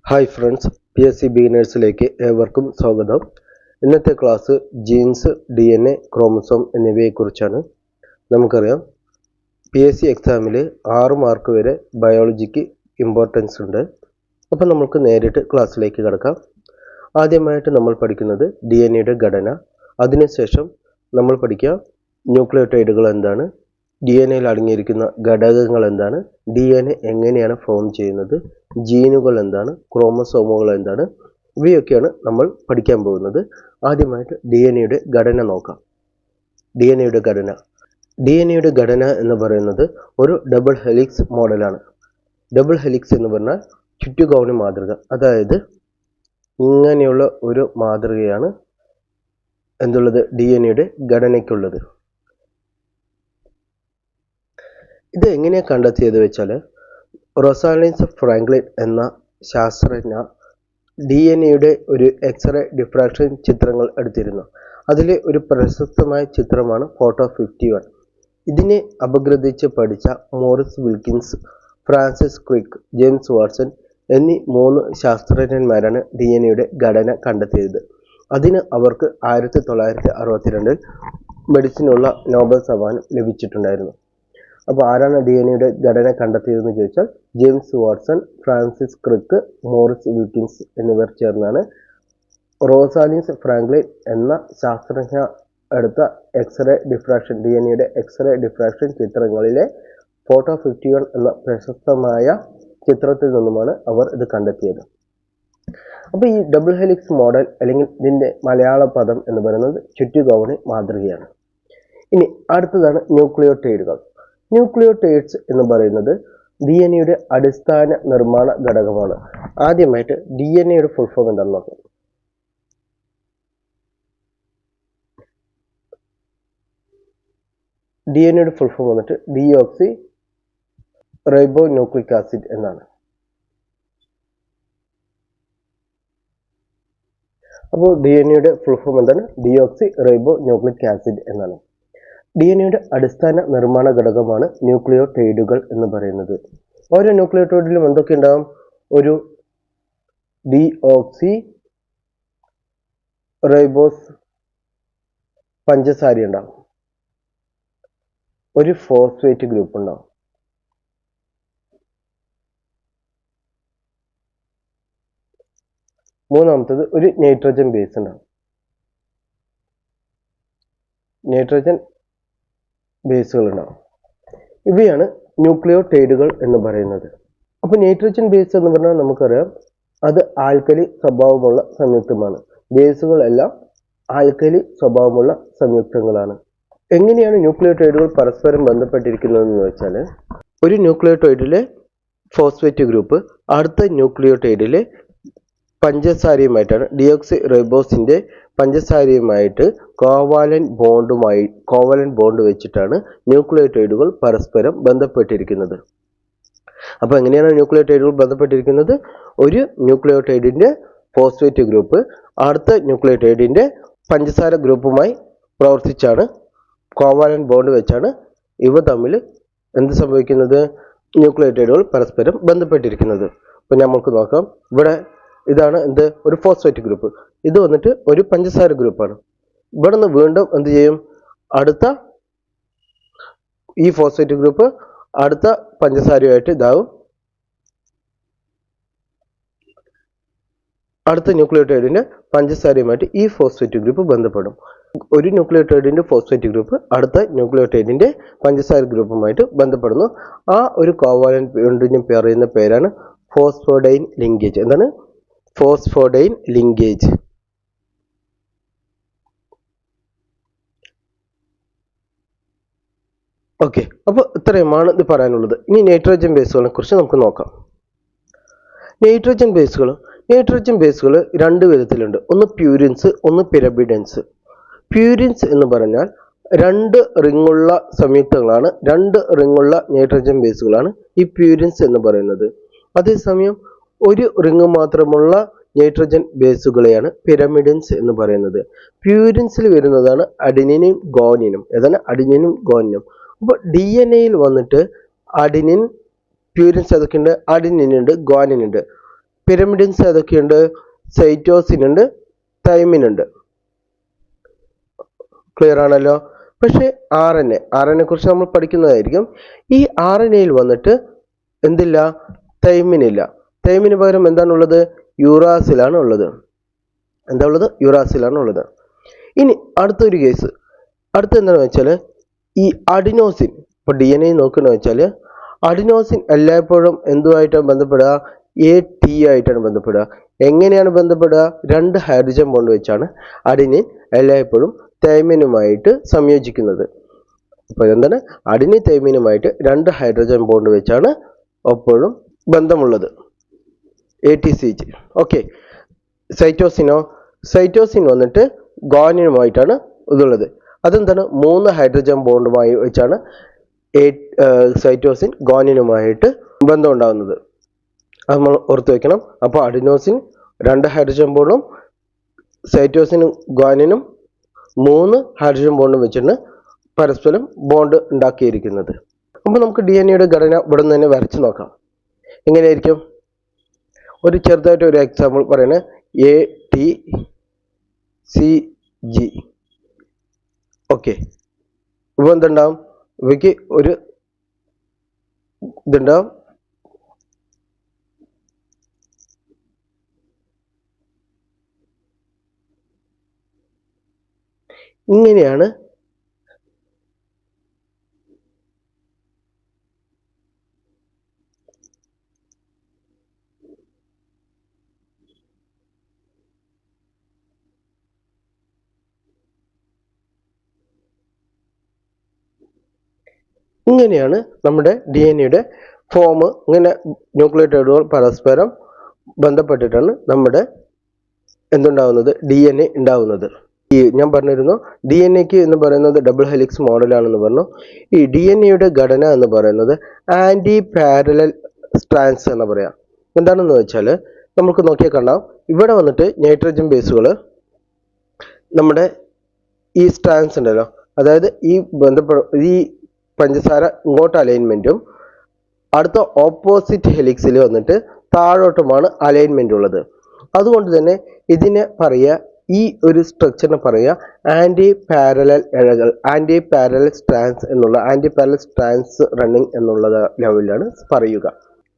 Hi friends, PSC ബിഗിനേഴ്സിലേക്ക് ഏവർക്കും സ്വാഗതം. ഇന്നത്തെ ക്ലാസ് ജീൻസ്, DNA, ക്രോമസോം എന്നിവയെക്കുറിച്ചാണ്. നമുക്കറിയാം PSC എക്സാമിൽ 6 മാർക്ക് വരെ ബയോളജിക്ക് ഇമ്പോർട്ടൻസ് ഉണ്ട്. അപ്പോൾ നമുക്ക് നേരിട്ട് ക്ലാസ്സിലേക്ക് കിടക്കാം. ആദ്യമായിട്ട് നമ്മൾ പഠിക്കുന്നത് DNA ഘടന. അതിനുശേഷം നമ്മൾ പഠിക്കുക ന്യൂക്ലിയോടൈഡുകൾ എന്താണ്, DNA അടങ്ങിയിരിക്കുന്ന ഘടകങ്ങൾ എന്താണ്, DNA എങ്ങനെയാണ് ഫോം ചെയ്യുന്നത്, ജീനുകൾ എന്താണ്, ക്രോമസോമുകൾ എന്താണ്, ഇവയൊക്കെയാണ് നമ്മൾ പഠിക്കാൻ പോകുന്നത്. ആദ്യമായിട്ട് DNA ഘടന നോക്കാം. DNA ഘടന എന്ന് പറയുന്നത് ഒരു ഡബിൾ ഹെലിക്സ് മോഡലാണ്. ഡബിൾ ഹെലിക്സ് എന്ന് പറഞ്ഞാൽ ചുറ്റുകോണി മാതൃക, അതായത് ഇങ്ങനെയുള്ള ഒരു മാതൃകയാണ് എന്തുള്ളത് DNA ഘടനയ്ക്കുള്ളത്. ഇത് എങ്ങനെയാണ് കണ്ടെത്തിയത് വെച്ചാൽ, റൊസാലിൻസ് ഫ്രാങ്ക്ലിൻ എന്ന ശാസ്ത്രജ്ഞ DNA ഒരു എക്സ്റേ ഡിഫ്രാക്ഷൻ ചിത്രങ്ങൾ എടുത്തിരുന്നു. അതിലെ ഒരു പ്രശസ്തമായ ചിത്രമാണ് ഫോട്ടോ 51. ഇതിനെ അപഗ്രഥിച്ച് പഠിച്ച Maurice Wilkins, Francis Crick, James Watson എന്നീ 3 ശാസ്ത്രജ്ഞന്മാരാണ് DNA ഘടന കണ്ടെത്തിയത്. അതിന് അവർക്ക് 1962 മെഡിസിനുള്ള നോബൽ സമ്മാനം ലഭിച്ചിട്ടുണ്ടായിരുന്നു. അപ്പോൾ ആരാണ് DNA ഘടന കണ്ടെത്തിയതെന്ന് ചോദിച്ചാൽ, James Watson, Francis Crick, Maurice Wilkins എന്നിവർ ചേർന്നാണ് റോസാലിൻസ് ഫ്രാങ്ക്ലിൻ എന്ന ശാസ്ത്രജ്ഞ എടുത്ത x ray diffraction, DNA x ray diffraction ചിത്രങ്ങളിലെ ഫോട്ടോ 51 എന്ന പ്രശസ്തമായ ചിത്രത്തിൽ നിന്നുമാണ് അവർ ഇത് കണ്ടെത്തിയത്. അപ്പോൾ ഈ ഡബിൾ ഹെലിക്സ് മോഡൽ, അല്ലെങ്കിൽ ഇതിൻ്റെ മലയാള പദം എന്ന് പറയുന്നത് ചുറ്റുകോണി മാതൃകയാണ്. ഇനി അടുത്തതാണ് ന്യൂക്ലിയോടൈഡുകൾ. ന്യൂക്ലിയോടൈഡ്സ് എന്ന് പറയുന്നത് DNA അടിസ്ഥാന നിർമ്മാണ ഘടകമാണ്. ആദ്യമായിട്ട് DNA ഫുൾ ഫോം എന്താണെന്ന് നോക്കാം. DNA ഫുൾ ഫോം വന്നിട്ട് ഡിയോക്സി റൈബോ ന്യൂക്ലിക് ആസിഡ് എന്നാണ്. അപ്പോൾ DNA ഫുൾ ഫോം എന്താണ്? ഡിയോക്സി റൈബോ ന്യൂക്ലിക് ആസിഡ് എന്നാണ്. DNA അടിസ്ഥാന നിർമ്മാണ ഘടകമാണ് ന്യൂക്ലിയോടൈഡുകൾ എന്ന് പറയുന്നത്. ഓരോ ന്യൂക്ലിയോടൈഡിലും എന്തൊക്കെ ഉണ്ടാവും? ഒരു ഡിയോക്സി റൈബോസ് പഞ്ചസാര ഉണ്ടാവും, ഒരു ഫോസ്ഫേറ്റ് ഗ്രൂപ്പ് ഉണ്ടാവും, മൂന്നാമത്തത് ഒരു നൈട്രജൻ ബേസ് ഉണ്ടാവും. നൈട്രജൻ ബേസുകൾ ഉണ്ടാവും. ഇവയാണ് ന്യൂക്ലിയോടൈഡുകൾ എന്ന് പറയുന്നത്. അപ്പോൾ നൈട്രജൻ ബേസ് എന്ന് പറഞ്ഞാൽ നമുക്കറിയാം, അത് ആൽക്കലി സ്വഭാവമുള്ള സംയുക്തമാണ്. ബേസുകളെല്ലാം ആൽക്കലി സ്വഭാവമുള്ള സംയുക്തങ്ങളാണ്. എങ്ങനെയാണ് ന്യൂക്ലിയോടൈഡുകൾ പരസ്പരം ബന്ധപ്പെട്ടിരിക്കുന്നതെന്ന് വെച്ചാൽ, ഒരു ന്യൂക്ലിയോടൈഡിലെ ഫോസ്ഫേറ്റ് ഗ്രൂപ്പ് അടുത്ത ന്യൂക്ലിയോടൈഡിലെ പഞ്ചസാരയുമായിട്ടാണ്, ഡിയോക്സി റൈബോസിന്റെ പഞ്ചസാരയുമായിട്ട് കോവാലന്റ് ബോണ്ട് വെച്ചിട്ടാണ് ന്യൂക്ലിയോടൈഡുകൾ പരസ്പരം ബന്ധപ്പെട്ടിരിക്കുന്നത്. അപ്പോൾ എങ്ങനെയാണ് ന്യൂക്ലിയോടൈഡുകൾ ബന്ധപ്പെട്ടിരിക്കുന്നത്? ഒരു ന്യൂക്ലിയോടൈഡിന്റെ ഫോസ്ഫേറ്റ് ഗ്രൂപ്പ് അടുത്ത ന്യൂക്ലിയോടൈഡിന്റെ പഞ്ചസാര ഗ്രൂപ്പുമായി പ്രവർത്തിച്ചാണ്, കോവാലന്റ് ബോണ്ട് വെച്ചാണ് ഇവ തമ്മിൽ എന്ത് സംഭവിക്കുന്നത്? ന്യൂക്ലിയോടൈഡുകൾ പരസ്പരം ബന്ധപ്പെട്ടിരിക്കുന്നത്. അപ്പോൾ നമുക്ക് നോക്കാം. ഇവിടെ ഇതാണ് എന്ത്? ഒരു ഫോസ്ഫേറ്റ് ഗ്രൂപ്പ്. ഇത് വന്നിട്ട് ഒരു പഞ്ചസാര ഗ്രൂപ്പാണ്. ഇവിടെ നിന്ന് വീണ്ടും എന്ത് ചെയ്യും? അടുത്ത ഈ ഫോസ്ഫേറ്റ് ഗ്രൂപ്പ് അടുത്ത പഞ്ചസാരയുമായിട്ട് ഇതാവും, അടുത്ത ന്യൂക്ലിയോടൈഡിന്റെ പഞ്ചസാരയുമായിട്ട് ഈ ഫോസ്ഫേറ്റ് ഗ്രൂപ്പ് ബന്ധപ്പെടും. ഒരു ന്യൂക്ലിയോടൈഡിന്റെ ഫോസ്ഫേറ്റ് ഗ്രൂപ്പ് അടുത്ത ന്യൂക്ലിയോടൈഡിന്റെ പഞ്ചസാര ഗ്രൂപ്പുമായിട്ട് ബന്ധപ്പെടുന്നു. ആ ഒരു കോവാലന്റ് ബോണ്ടിന് പറയുന്ന പേരാണ് ഫോസ്ഫോഡൈൻ ലിങ്കേജ്. എന്താണ്? ഫോസ്ഫോഡൈൻ ലിങ്കേജ്. ഓക്കെ, അപ്പോൾ ഇത്രയുമാണ് ഇത് പറയാനുള്ളത്. ഇനി നൈട്രജൻ ബേസുകളെ കുറിച്ച് നമുക്ക് നോക്കാം. നൈട്രജൻ ബേസുകൾ 2 വിധത്തിലുണ്ട്. ഒന്ന് പ്യൂരിൻസ്, ഒന്ന് പിരമിഡൻസ്. പ്യൂരിൻസ് എന്ന് പറഞ്ഞാൽ 2 റിങ്ങുള്ള സംയുക്തങ്ങളാണ്, 2 റിങ്ങുള്ള നൈട്രജൻ ബേസുകളാണ് ഈ പ്യൂരിൻസ് എന്ന് പറയുന്നത്. അതേസമയം ഒരു റിങ് മാത്രമുള്ള നൈട്രജൻ ബേസുകളെയാണ് പിരമിഡൻസ് എന്ന് പറയുന്നത്. പ്യൂരിൻസിൽ വരുന്നതാണ് അഡിനിനും ഗോനിനും. ഏതാണ്? അഡിനിനും ഗോനിനും. അപ്പോൾ DNA വന്നിട്ട് അഡിനിൻ, പ്യൂരിൻസ് ഏതൊക്കെയുണ്ട്? അഡിനിൻ ഉണ്ട്, ഗോനിൻ ഉണ്ട്. പിരമിഡിൻസ് ഏതൊക്കെയുണ്ട്? സൈറ്റോസിൻ ഉണ്ട്, തൈമിൻ ഉണ്ട്. ക്ലിയർ ആണല്ലോ. പക്ഷേ ആർ എൻ എ കുറിച്ച് നമ്മൾ പഠിക്കുന്നതായിരിക്കും. ഈ RNA-യിൽ വന്നിട്ട് എന്തില്ല? തൈമിനില്ല. തൈമിന് പകരം എന്താണുള്ളത്? യൂറാസിലാണ് ഉള്ളത്. എന്താ ഉള്ളത്? യൂറാസിലാണ് ഉള്ളത്. ഇനി അടുത്തൊരു കേസ്, എന്താണെന്ന് വെച്ചാൽ ഈ അഡിനോസിൻ. ഇപ്പോൾ DNA നോക്കുകയെന്ന് വെച്ചാൽ അഡിനോസിൻ എല്ലായ്പ്പോഴും എന്തുമായിട്ടാണ് ബന്ധപ്പെടുക? AT ആയിട്ടാണ് ബന്ധപ്പെടുക. എങ്ങനെയാണ് ബന്ധപ്പെടുക? 2 ഹൈഡ്രജൻ ബോണ്ട് വെച്ചാണ് അഡിനിൻ എല്ലായ്പ്പോഴും തൈമിനുമായിട്ട് സംയോജിക്കുന്നത്. അപ്പോൾ എന്താണ്? അഡിനിൻ തൈമിനുമായിട്ട് 2 ഹൈഡ്രജൻ ബോണ്ട് വെച്ചാണ് എപ്പോഴും ബന്ധമുള്ളത്. ATCG. ഓക്കെ. സൈറ്റോസിൻ വന്നിട്ട് ഗുവാനിനുമായിട്ടാണ് ഇതുള്ളത്. അതെന്താണ്? 3 ഹൈഡ്രജൻ ബോണ്ടുമായി വെച്ചാണ് സൈറ്റോസിൻ ഗുവാനിനുമായിട്ട് ബന്ധം ഉണ്ടാകുന്നത്. അത് നമ്മൾ ഓർത്ത് വെക്കണം. അപ്പോൾ അഡിനോസിൻ 2 ഹൈഡ്രജൻ ബോണ്ടും സൈറ്റോസിനും ഗുവാനിനും 3 ഹൈഡ്രജൻ ബോണ്ടും വെച്ചിട്ട് പരസ്പരം ബോണ്ട് ഉണ്ടാക്കിയിരിക്കുന്നത്. അപ്പോൾ നമുക്ക് DNA-യുടെ ഘടന ഇവിടെ നിന്ന് തന്നെ വരച്ച് നോക്കാം. എങ്ങനെയായിരിക്കും? ഒരു ചെറുതായിട്ട് ഒരു എക്സാമ്പിൾ പറയുന്നത് ATCG. ഓക്കെ. ഇപ്പോൾ എന്തുണ്ടാവും? ഇവയ്ക്ക് ഒരു ഇതുണ്ടാവും. ഇങ്ങനെയാണ് നമ്മുടെ DNA-യുടെ ഫോം. ഇങ്ങനെ ന്യൂക്ലിയോടൈഡുകൾ പരസ്പരം ബന്ധപ്പെട്ടിട്ടാണ് നമ്മുടെ എന്തുണ്ടാവുന്നത്? DNA ഉണ്ടാവുന്നത്. ഞാൻ പറഞ്ഞിരുന്നു DNA-ക്ക് എന്ന് പറയുന്നത് ഡബിൾ ഹെലിക്സ് മോഡലാണെന്ന് പറഞ്ഞു. ഈ DNA-യുടെ ഘടന എന്ന് പറയുന്നത് ആൻറ്റി പാരലൽ സ്ട്രാൻഡ്സ് എന്ന് പറയാം. എന്താണെന്ന് വെച്ചാൽ നമുക്ക് നോക്കിയാൽ കാണാം, ഇവിടെ വന്നിട്ട് നൈട്രജൻ ബേസുകൾ നമ്മുടെ ഈ സ്ട്രാൻഡ്സ് ഉണ്ടല്ലോ, അതായത് ഈ പഞ്ചസാര ഇങ്ങോട്ട് അലൈൻമെൻറ്റും അടുത്ത ഓപ്പോസിറ്റ് ഹെലിക്സിൽ വന്നിട്ട് താഴോട്ടുമാണ് അലൈൻമെൻ്റ് ഉള്ളത്. അതുകൊണ്ട് തന്നെ ഇതിനെ പറയുക, ഈ ഒരു സ്ട്രക്ചറിനെ പറയുക ആൻറ്റി പാരലൽ ഇഴകൾ, ആൻറ്റി പാരലൽ സ്ട്രാൻഡ്സ് റണ്ണിങ് എന്നുള്ള ലെവലിലാണ് പറയുക.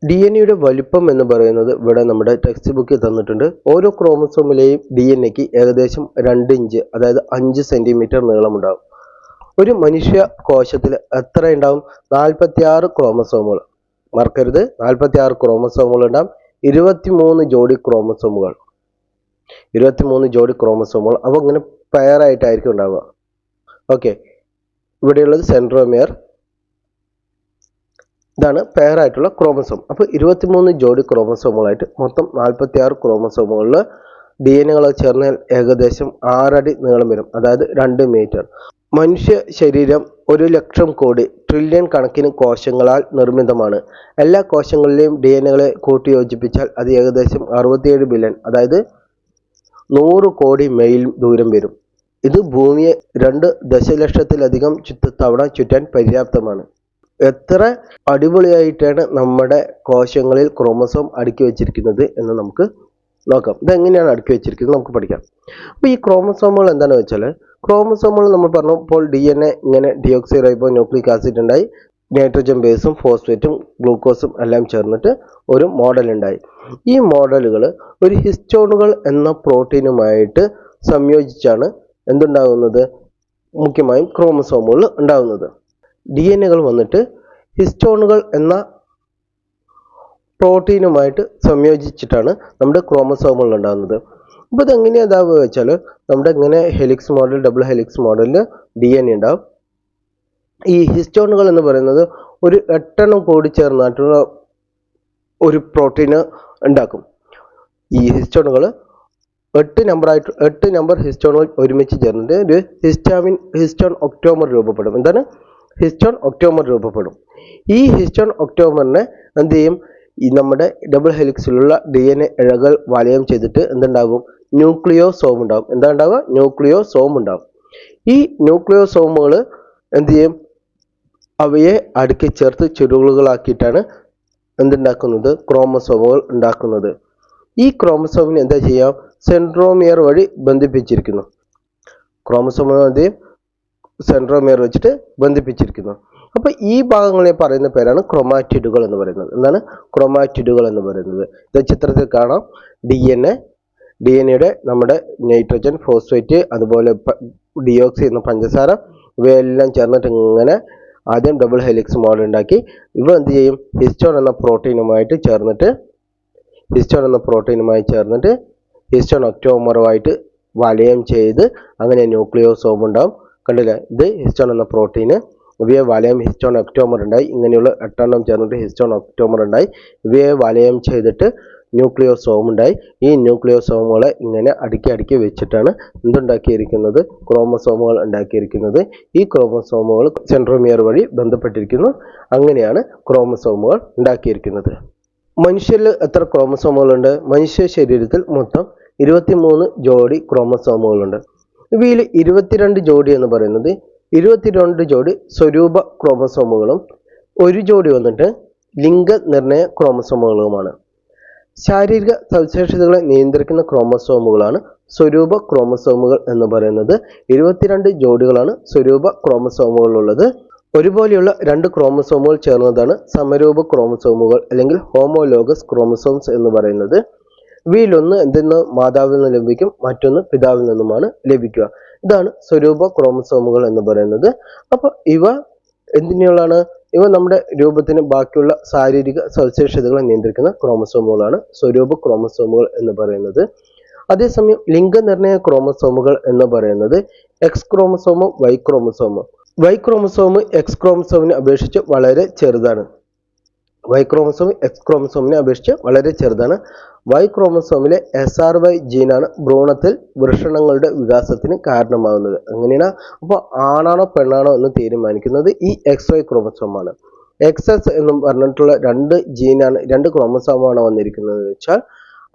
DNA-യുടെ വലിപ്പം എന്ന് പറയുന്നത് ഇവിടെ നമ്മുടെ ടെക്സ്റ്റ് ബുക്കിൽ തന്നിട്ടുണ്ട്. ഓരോ ക്രോമസോമിലെയും DNA-ക്ക് ഏകദേശം 2 ഇഞ്ച്, അതായത് 5 സെൻറ്റിമീറ്റർ നീളമുണ്ടാകും. ഒരു മനുഷ്യ കോശത്തിൽ എത്ര ഉണ്ടാവും? 46 ക്രോമസോമുകൾ. മറക്കരുത്, 46 ക്രോമസോമുകൾ ഉണ്ടാകും. 23 ജോഡി ക്രോമസോമുകൾ. 23 ജോഡി ക്രോമസോമുകൾ. അപ്പോൾ ഇങ്ങനെ പെയറായിട്ടായിരിക്കും ഉണ്ടാവുക. ഓക്കെ. ഇവിടെയുള്ളത് സെൻട്രോമിയർ. ഇതാണ് പെയറായിട്ടുള്ള ക്രോമസോം. അപ്പോൾ 23 ജോഡി ക്രോമസോമുകളായിട്ട് മൊത്തം 46 ക്രോമസോമുകളിൽ DNA-കൾ ചേർന്നാൽ ഏകദേശം 6 അടി നീളം വരും, അതായത് 2 മീറ്റർ. മനുഷ്യ ശരീരം 1,00,000 കോടി ട്രില്യൺ കണക്കിന് കോശങ്ങളാൽ നിർമ്മിതമാണ്. എല്ലാ കോശങ്ങളിലെയും DNA-കളെ കൂട്ടിയോജിപ്പിച്ചാൽ അത് ഏകദേശം 67 ബില്യൺ, അതായത് 100 കോടി മൈൽ ദൂരം വരും. ഇത് ഭൂമിയെ 2 ദശലക്ഷത്തിലധികം തവണ ചുറ്റാൻ പര്യാപ്തമാണ്. എത്ര അടിപൊളിയായിട്ടാണ് നമ്മുടെ കോശങ്ങളിൽ ക്രോമസോം അടുക്കി വെച്ചിരിക്കുന്നത് എന്ന് നമുക്ക് നോക്കാം. ഇതെങ്ങനെയാണ് അടുക്കി വെച്ചിരിക്കുന്നത് നമുക്ക് പഠിക്കാം. അപ്പോൾ ഈ ക്രോമസോമുകൾ എന്താണെന്ന് വെച്ചാൽ, ക്രോമസോമുകൾ നമ്മൾ പറഞ്ഞു, ഇപ്പോൾ DNA ഇങ്ങനെ ഡിയോക്സി റൈബോ ന്യൂക്ലിക് ആസിഡ് ഉണ്ടായി, നൈട്രജൻ ബേസും ഫോസ്ഫേറ്റും ഗ്ലൂക്കോസും എല്ലാം ചേർന്നിട്ട് ഒരു മോഡൽ ഉണ്ടായി. ഈ മോഡലുകൾ ഒരു ഹിസ്റ്റോണുകൾ എന്ന പ്രോട്ടീനുമായിട്ട് സംയോജിച്ചാണ് എന്തുണ്ടാകുന്നത്? മുഖ്യമായും ക്രോമസോമുകൾ ഉണ്ടാകുന്നത്. DNA-കൾ വന്നിട്ട് ഹിസ്റ്റോണുകൾ എന്ന പ്രോട്ടീനുമായിട്ട് സംയോജിച്ചിട്ടാണ് നമ്മുടെ ക്രോമസോമുകൾ ഉണ്ടാകുന്നത്. അപ്പോൾ ഇതെങ്ങനെയാണ് ഇതാവുക വെച്ചാൽ, നമ്മുടെ ഇങ്ങനെ ഹെലിക്സ് മോഡൽ, ഡബിൾ ഹെലിക്സ് മോഡലിൽ DNA ഉണ്ടാവും. ഈ ഹിസ്റ്റോണുകൾ എന്ന് പറയുന്നത് ഒരു 8 എണ്ണം കൂടി ചേർന്നിട്ടുള്ള ഒരു പ്രോട്ടീന് ഉണ്ടാക്കും. ഈ ഹിസ്റ്റോണുകൾ 8 നമ്പർ ഹിസ്റ്റോണുകൾ ഒരുമിച്ച് ചേർന്നിട്ട് ഒരു ഹിസ്റ്റോൺ ഒക്ടോമർ രൂപപ്പെടും. എന്താണ്? ഹിസ്റ്റോൺ ഒക്ടോമർ രൂപപ്പെടും. ഈ ഹിസ്റ്റോൺ ഒക്ടോമറിനെ എന്ത് ചെയ്യും? ഈ നമ്മുടെ ഡബിൾ ഹെലിക്സിലുള്ള DNA ഇഴകൾ വലയം ചെയ്തിട്ട് എന്തുണ്ടാകും? ന്യൂക്ലിയോസോം ഉണ്ടാകും. എന്താ ഉണ്ടാവുക? ന്യൂക്ലിയോസോം ഉണ്ടാകും. ഈ ന്യൂക്ലിയോസോമുകൾ എന്ത് ചെയ്യും? അവയെ അടുക്കി ചേർത്ത് ചുരുളുകളാക്കിയിട്ടാണ് എന്തുണ്ടാക്കുന്നത്? ക്രോമസോമുകൾ ഉണ്ടാക്കുന്നത്. ഈ ക്രോമസോമിന് എന്താ ചെയ്യാം, സെൻട്രോമിയർ വഴി ബന്ധിപ്പിച്ചിരിക്കുന്നു. ക്രോമസോമിനെ സെൻട്രോമിയർ വെച്ചിട്ട് ബന്ധിപ്പിച്ചിരിക്കുന്നു. അപ്പൊ ഈ ഭാഗങ്ങളെ പറയുന്ന പേരാണ് ക്രോമാറ്റിഡുകൾ എന്ന് പറയുന്നത്. എന്താണ് ക്രോമാറ്റിഡുകൾ എന്ന് പറയുന്നത്? ഇത് ചിത്രത്തിൽ കാണാം. ഡി എൻ എയുടെ നമ്മുടെ നൈട്രജൻ, ഫോസ്ഫേറ്റ്, അതുപോലെ ഡിയോക്സി എന്ന പഞ്ചസാര, ഇവയെല്ലാം ചേർന്നിട്ട് ഇങ്ങനെ ആദ്യം ഡബിൾ ഹെലിക്സ് മോഡൽ ഉണ്ടാക്കി ഇവ എന്ത് ചെയ്യും, ഹിസ്റ്റോൺ എന്ന പ്രോട്ടീനുമായി ചേർന്നിട്ട് ഹിസ്റ്റോൺ ഒക്ടോമറുമായിട്ട് വലയം ചെയ്ത് അങ്ങനെ ന്യൂക്ലിയോസോം ഉണ്ടാവും. കണ്ടില്ലേ, ഇത് ഹിസ്റ്റോൺ എന്ന പ്രോട്ടീന്, ഇവയെ വലയം ഹിസ്റ്റോൺ ഒക്ടോമർ ഉണ്ടായി. ഇങ്ങനെയുള്ള 8 എണ്ണം ചേർന്നിട്ട് ഹിസ്റ്റോൺ ഒക്ടോമർ ഉണ്ടായി. ഇവയെ വലയം ചെയ്തിട്ട് ന്യൂക്ലിയോസോം ഉണ്ടായി. ഈ ന്യൂക്ലിയോസോമുകളെ ഇങ്ങനെ അടുക്കി വെച്ചിട്ടാണ് എന്തുണ്ടാക്കിയിരിക്കുന്നത്, ക്രോമസോമുകൾ ഉണ്ടാക്കിയിരിക്കുന്നത്. ഈ ക്രോമസോമുകൾ സെൻട്രോമിയർ വഴി ബന്ധപ്പെട്ടിരിക്കുന്നു. അങ്ങനെയാണ് ക്രോമസോമുകൾ ഉണ്ടാക്കിയിരിക്കുന്നത്. മനുഷ്യരിൽ എത്ര ക്രോമസോമുകളുണ്ട്? മനുഷ്യ ശരീരത്തിൽ മൊത്തം 23 ജോഡി ക്രോമസോമുകളുണ്ട്. ഇവയിൽ 22 ജോഡി എന്ന് പറയുന്നത് 22 ജോഡി സ്വരൂപ ക്രോമസോമുകളും 1 ജോഡി വന്നിട്ട് ലിംഗനിർണയ ക്രോമസോമുകളുമാണ്. ശാരീരിക സവിശേഷതകളെ നിയന്ത്രിക്കുന്ന ക്രോമസോമുകളാണ് സ്വരൂപ ക്രോമസോമുകൾ എന്ന് പറയുന്നത്. 22 ജോഡികളാണ് സ്വരൂപ ക്രോമസോമുകളുള്ളത്. ഒരുപോലെയുള്ള 2 ക്രോമസോമുകൾ ചേർന്നതാണ് സമരൂപ ക്രോമസോമുകൾ അല്ലെങ്കിൽ ഹോമോലോഗസ് ക്രോമസോംസ് എന്ന് പറയുന്നത്. ഇവയിലൊന്ന് എന്തെന്ന് മാതാവിൽ നിന്ന് ലഭിക്കും, മറ്റൊന്ന് പിതാവിൽ നിന്നുമാണ് ലഭിക്കുക. ഇതാണ് സ്വരൂപ ക്രോമസോമുകൾ എന്ന് പറയുന്നത്. അപ്പൊ ഇവ എന്തിനുള്ളതാണ്? ഇവ നമ്മുടെ രൂപത്തിന് ബാക്കിയുള്ള ശാരീരിക സവിശേഷതകളെ നിയന്ത്രിക്കുന്ന ക്രോമസോമുകളാണ് സ്വരൂപ ക്രോമസോമുകൾ എന്ന് പറയുന്നത്. അതേസമയം ലിംഗനിർണയ ക്രോമസോമുകൾ എന്ന് പറയുന്നത് എക്സ് ക്രോമസോമും വൈ ക്രോമസോമും. വൈ ക്രോമസോം എക്സ് ക്രോമസോമിനെ അപേക്ഷിച്ച് വളരെ ചെറുതാണ്. വൈ ക്രോമസോം എക്സ് ക്രോമസോമിനെ അപേക്ഷിച്ച് വളരെ ചെറുതാണ്. വൈ ക്രോമസോമിലെ SRY ജീനാണ് ഭ്രൂണത്തിൽ വൃഷണങ്ങളുടെ വികാസത്തിന് കാരണമാകുന്നത്. അങ്ങനെയാണ്. അപ്പോൾ ആണാണോ പെണ്ണാണോ എന്ന് തീരുമാനിക്കുന്നത് ഈ XY ക്രോമസോമാണ്. XS എന്നും പറഞ്ഞിട്ടുള്ള 2 ജീനാണ്, 2 ക്രോമസോമാണ് വന്നിരിക്കുന്നത് വെച്ചാൽ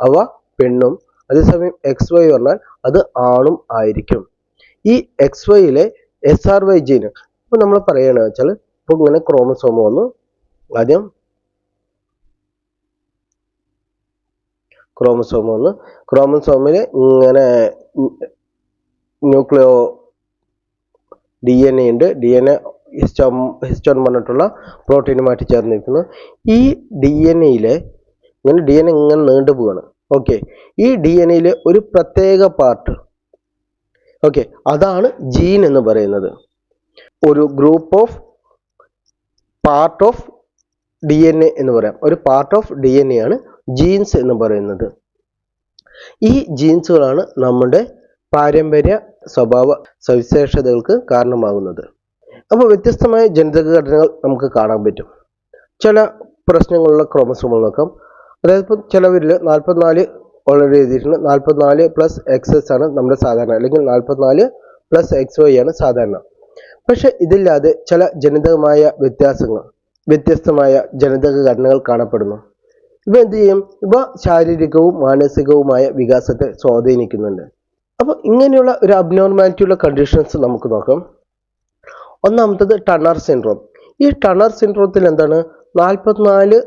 അവ പെണ്ണും, അതേസമയം XY പറഞ്ഞാൽ അത് ആണും ആയിരിക്കും. ഈ XYയിലെ SRY ജീന് ഇപ്പൊ നമ്മൾ പറയുകയാണെന്ന് വെച്ചാൽ, ഇപ്പൊ ഇങ്ങനെ ക്രോമസോം വന്നു, ആദ്യം ക്രോമസോമിൽ ഇങ്ങനെ ന്യൂക്ലിയോ DNA ഉണ്ട്. DNA ഹിസ്റ്റോൺ പറഞ്ഞിട്ടുള്ള പ്രോട്ടീനുമായിട്ട് ചേർന്നിരിക്കുന്നു. ഈ DNA ഇങ്ങനെ നീണ്ടു പോവാണ്. ഓക്കെ, ഈ DNA ഒരു പ്രത്യേക പാർട്ട്, ഓക്കെ, അതാണ് ജീൻ എന്ന് പറയുന്നത്. ഒരു group of part of DNA എന്ന് പറയാം. ഒരു പാർട്ട് ഓഫ് DNA ആണ് ജീൻസ് എന്ന് പറയുന്നത്. ഈ ജീൻസുകളാണ് നമ്മുടെ പാരമ്പര്യ സ്വഭാവ സവിശേഷതകൾക്ക് കാരണമാകുന്നത്. അപ്പോൾ വ്യത്യസ്തമായ ജനിതക ഘടനകൾ നമുക്ക് കാണാൻ പറ്റും. ചില പ്രശ്നങ്ങളുള്ള ക്രോമസോമുകൾ നോക്കാം. അതായത് ഇപ്പോൾ ചിലവരിൽ 44 ഓൾറെഡി എഴുതിയിട്ടുണ്ട്. 44 + XS ആണ് നമ്മുടെ സാധാരണ, അല്ലെങ്കിൽ 44 + XY ആണ് സാധാരണ. പക്ഷെ ഇതില്ലാതെ ചില ജനിതകമായ വ്യത്യസ്തമായ ജനിതക ഘടനകൾ കാണപ്പെടുന്നു. ഇവ എന്ത് ചെയ്യും? ഇവ ശാരീരികവും മാനസികവുമായ വികാസത്തെ സ്വാധീനിക്കുന്നുണ്ട്. അപ്പോൾ ഇങ്ങനെയുള്ള ഒരു അബ്നോർമാലിറ്റിയുള്ള കണ്ടീഷൻസ് നമുക്ക് നോക്കാം. ഒന്നാമത്തത് ടണർ സിൻഡ്രോം. ഈ ടണർ സിൻഡ്രോത്തിൽ എന്താണ്? 44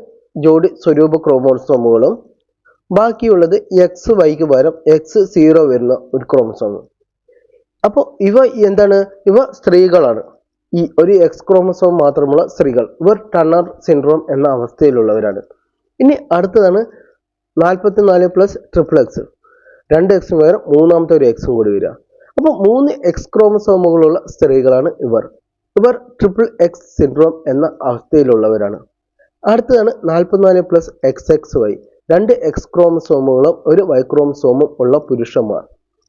ജോഡി സ്വരൂപ ക്രോമോസോമുകളും ബാക്കിയുള്ളത് XYക്ക് പകരം X0 വരുന്ന ഒരു ക്രോമസോം. അപ്പോൾ ഇവ എന്താണ്? ഇവ സ്ത്രീകളാണ്. ഈ ഒരു X ക്രോമസോം മാത്രമുള്ള സ്ത്രീകൾ, ഇവർ ടണർ സിൻഡ്രോം എന്ന അവസ്ഥയിലുള്ളവരാണ്. ഇനി അടുത്തതാണ് 44 + XXX. 2 X പകരം മൂന്നാമത്തെ ഒരു X കൂടി വരിക. അപ്പോൾ 3 X ക്രോമസോമുകളുള്ള സ്ത്രീകളാണ് ഇവർ. XXX സിൻഡ്രോം എന്ന അവസ്ഥയിലുള്ളവരാണ്. അടുത്തതാണ് 44 + XXY. 2 X ക്രോമസോമുകളും ഒരു Y ക്രോമസോമും ഉള്ള പുരുഷന്മാർ.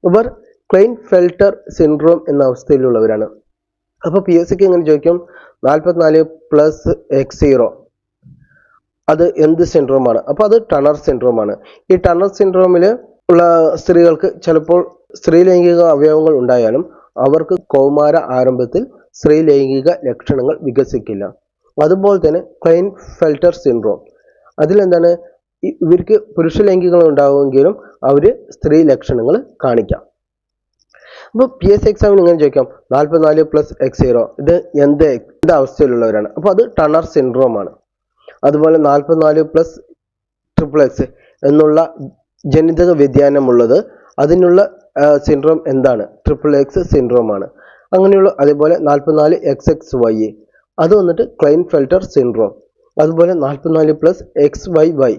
ഇവർ ക്ലൈൻഫെൽറ്റർ സിൻഡ്രോം എന്ന അവസ്ഥയിലുള്ളവരാണ്. അപ്പോൾ PSCക്ക് എങ്ങനെ ചോദിക്കും? 44 + X0 അത് എന്ത് സിൻഡ്രോമാണ്? അപ്പോൾ അത് ടണർ സിൻഡ്രോമാണ്. ഈ ടണർ സിൻഡ്രോമിൽ ഉള്ള സ്ത്രീകൾക്ക് ചിലപ്പോൾ സ്ത്രീലൈംഗിക അവയവങ്ങൾ ഉണ്ടായാലും അവർക്ക് കൗമാര ആരംഭത്തിൽ സ്ത്രീലൈംഗിക ലക്ഷണങ്ങൾ വികസിക്കില്ല. അതുപോലെ തന്നെ ക്ലൈൻഫെൽറ്റർ സിൻഡ്രോം, അതിലെന്താണ്? ഇവർക്ക് പുരുഷ ലൈംഗികങ്ങൾ ഉണ്ടാവുമെങ്കിലും അവർ സ്ത്രീ ലക്ഷണങ്ങൾ കാണിക്കാം. അപ്പോൾ PSC എക്സാമിന് ഇങ്ങനെ ചോദിക്കാം, 44 + X0 ഇത് എന്ത് അവസ്ഥയിലുള്ളവരാണ്? അപ്പോൾ അത് ടണർ സിൻഡ്രോം ആണ്. അതുപോലെ 44 + XXX എന്നുള്ള ജനിതക വ്യതിയാനമുള്ളത്, അതിനുള്ള സിൻഡ്രോം എന്താണ്? XXX സിൻഡ്രോമാണ്. അങ്ങനെയുള്ള അതേപോലെ 44XXY അത് വന്നിട്ട് ക്ലൈൻഫെൽറ്റർ സിൻഡ്രോം. അതുപോലെ 44+XYY